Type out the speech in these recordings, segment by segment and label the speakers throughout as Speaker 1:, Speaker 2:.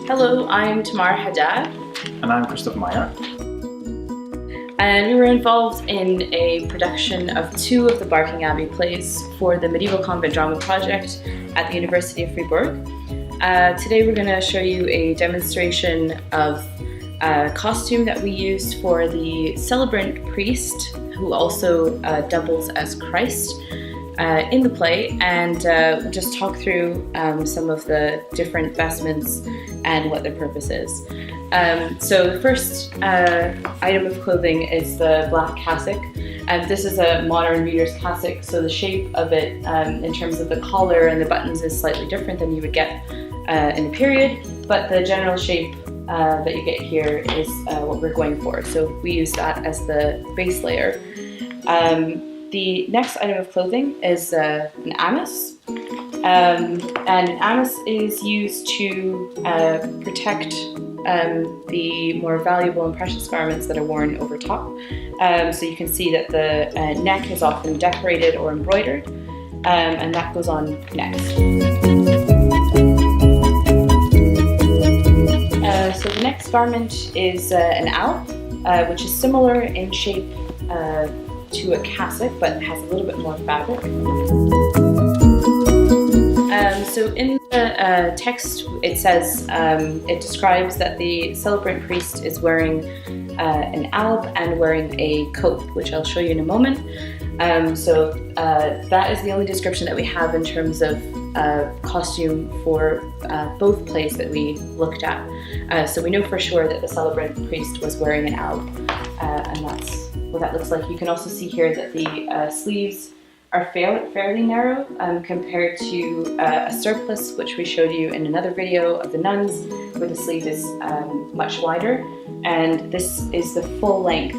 Speaker 1: Hello, I'm Tamara Haddad.
Speaker 2: And I'm Christoph Meyer.
Speaker 1: And we were involved in a production of 2 of the Barking Abbey plays for the Medieval Convent Drama Project at the University of Fribourg. Today we're going to show you a demonstration of a costume that we used for the Celebrant priest, who also doubles as Christ in the play, and we'll just talk through some of the different vestments and what their purpose is. So the first item of clothing is the black cassock, and this is a modern reader's cassock, so the shape of it in terms of the collar and the buttons is slightly different than you would get in the period, but the general shape that you get here is what we're going for, so we use that as the base layer. The next item of clothing is an amice, and an amice is used to protect the more valuable and precious garments that are worn over top. So you can see that the neck is often decorated or embroidered, and that goes on next. So the next garment is an alb, which is similar in shape to a cassock, but has a little bit more fabric. So in the text it says, it describes that the celebrant priest is wearing an alb and wearing a cope, which I'll show you in a moment. So that is the only description that we have in terms of costume for both plays that we looked at. So we know for sure that the celebrant priest was wearing an alb, and that's what that looks like. You can also see here that the sleeves are fairly narrow compared to a surplice, which we showed you in another video of the nuns, where the sleeve is much wider, and this is the full length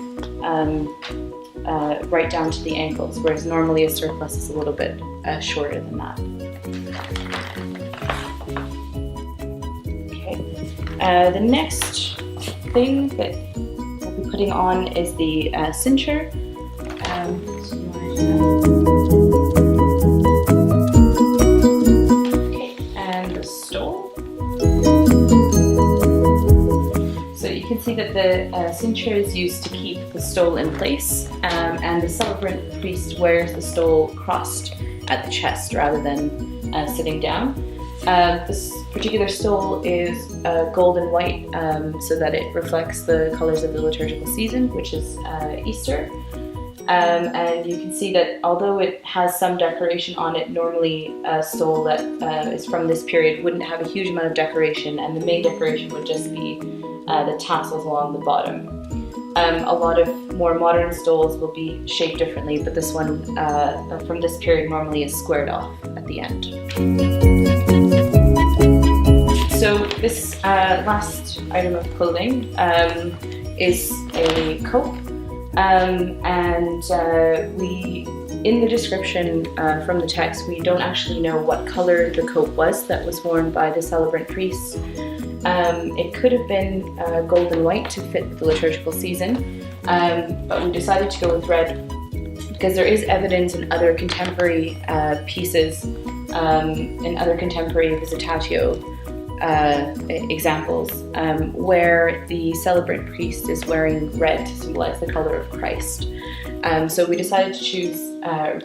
Speaker 1: right down to the ankles, whereas normally a surplice is a little bit shorter than that. Okay. The next thing that we'll be putting on is the cincture. And the stole. So you can see that the cincture is used to keep the stole in place, and the celebrant priest wears the stole crossed at the chest rather than sitting down. This particular stole is gold and white, so that it reflects the colors of the liturgical season, which is Easter. And you can see that although it has some decoration on it, normally a stole that is from this period wouldn't have a huge amount of decoration, and the main decoration would just be the tassels along the bottom. A lot of more modern stoles will be shaped differently, but this one from this period normally is squared off at the end. So this last item of clothing is a cope. And we, in the description from the text, we don't actually know what color the cope was that was worn by the celebrant priest. It could have been gold and white to fit with the liturgical season, but we decided to go with red because there is evidence in other contemporary pieces, in other contemporary Visitatio examples, where the celebrant priest is wearing red to symbolize the color of Christ. So we decided to choose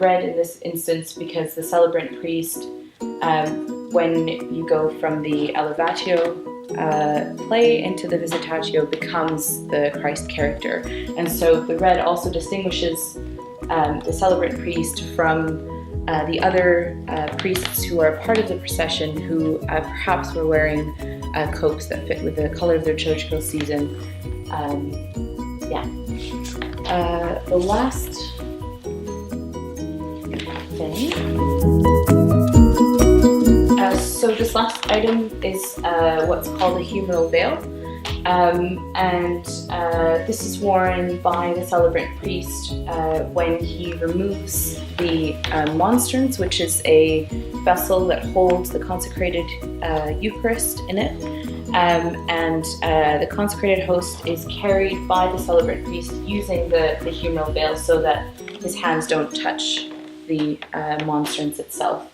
Speaker 1: red in this instance because the celebrant priest, when you go from the Elevatio play into the Visitatio, becomes the Christ character. And so the red also distinguishes the celebrant priest from the other priests who are part of the procession, who perhaps were wearing copes that fit with the color of their liturgical season. The last thing. So this last item is what's called a humeral veil. And this is worn by the celebrant priest when he removes the monstrance, which is a vessel that holds the consecrated Eucharist in it, and the consecrated host is carried by the celebrant priest using the humeral veil so that his hands don't touch the monstrance itself.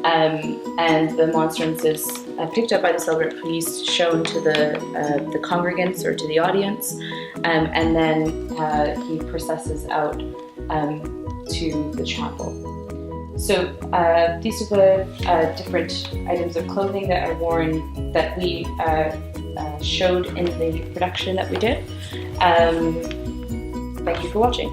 Speaker 1: and the monstrance is picked up by the Celebrant priest, shown to the congregants or to the audience, and then he processes out to the chapel. So these are the different items of clothing that are worn that we showed in the production that we did. Thank you for watching.